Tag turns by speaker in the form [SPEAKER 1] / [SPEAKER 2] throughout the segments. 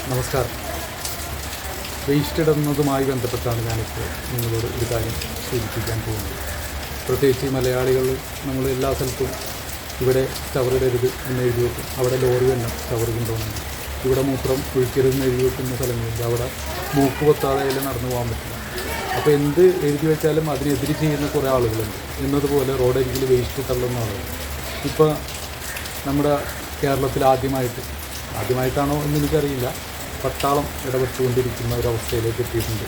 [SPEAKER 1] നമസ്കാരം. വേസ്റ്റ് ഇടുന്നതുമായി ബന്ധപ്പെട്ടാണ് ഞാനിപ്പോൾ നിങ്ങളോട് ഒരു കാര്യം സൂചിപ്പിക്കാൻ പോകുന്നത്. പ്രത്യേകിച്ച് മലയാളികൾ നമ്മൾ എല്ലാ സ്ഥലത്തും ഇവിടെ ചവറിടരുത് എന്ന് എഴുതി വെക്കും, അവിടെ ലോറി തന്നെ ചവറ് കൊണ്ടുപോകുന്നുണ്ട്. ഇവിടെ മൂത്രം ഒഴിക്കരുതെന്ന് എഴുതി വെക്കുന്ന സ്ഥലങ്ങളുണ്ട്, അവിടെ മൂക്ക് പൊത്താതെ അതിൽ നടന്നു പോകാൻ പറ്റില്ല. അപ്പോൾ എന്ത് എഴുതി വെച്ചാലും അതിനെതിരെ ചെയ്യുന്ന കുറേ ആളുകളുണ്ട്. എന്നതുപോലെ റോഡരികിൽ വേസ്റ്റ് തള്ളുന്ന ആളുകൾ ഇപ്പോൾ നമ്മുടെ കേരളത്തിൽ ആദ്യമായിട്ടാണോ എന്ന് എനിക്കറിയില്ല, പട്ടാളം ഇടപെട്ടുകൊണ്ടിരിക്കുന്ന ഒരവസ്ഥയിലേക്ക് എത്തിയിട്ടുണ്ട്.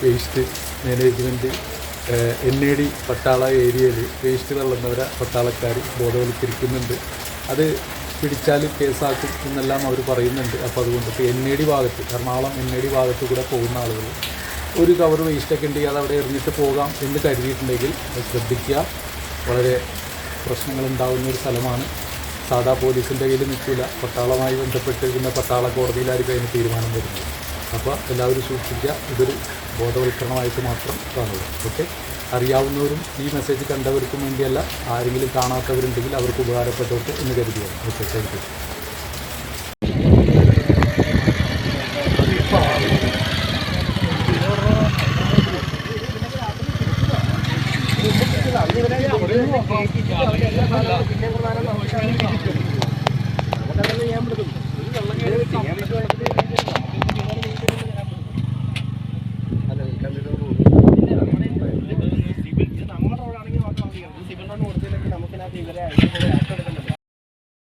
[SPEAKER 1] വേസ്റ്റ് മാനേജ്മെൻറ്റ് NAD പട്ടാള ഏരിയയിൽ വേസ്റ്റ് തള്ളുന്നവരെ പട്ടാളക്കാർ ബോധവൽക്കരിക്കുന്നുണ്ട്. അത് പിടിച്ചാൽ കേസാക്കും എന്നെല്ലാം അവർ പറയുന്നുണ്ട്. അപ്പോൾ അതുകൊണ്ട് ഇപ്പോൾ NAD ഭാഗത്ത്, എറണാകുളം NAD ഭാഗത്ത് കൂടെ പോകുന്ന ആളുകൾ ഒരു കവർ വേസ്റ്റൊക്കെ ഉണ്ടെങ്കിൽ അത് അവിടെ എറിഞ്ഞിട്ട് പോകാം എന്ന് കരുതിയിട്ടുണ്ടെങ്കിൽ അത് ശ്രദ്ധിക്കുക. വളരെ പ്രശ്നങ്ങളുണ്ടാകുന്ന ഒരു സ്ഥലമാണ്. സാധാ പോലീസിൻ്റെ കയ്യിൽ നിൽക്കില്ല, പട്ടാളവുമായി ബന്ധപ്പെട്ട് പിന്നെ പട്ടാള കോടതിയിലായിരിക്കും അതിന് തീരുമാനം വരുന്നത്. അപ്പോൾ എല്ലാവരും സൂക്ഷിക്കുക. ഇതൊരു ബോധവൽക്കരണമായിട്ട് മാത്രം കാണുക. ഓക്കെ, അറിയാവുന്നവരും ഈ മെസ്സേജ് കണ്ടവർക്കും വേണ്ടിയല്ല, ആരെങ്കിലും കാണാത്തവരുണ്ടെങ്കിൽ അവർക്ക് ഉപകാരപ്പെട്ടോട്ടെ എന്ന് കരുതുക. Okay, thank you.
[SPEAKER 2] പിന്നെ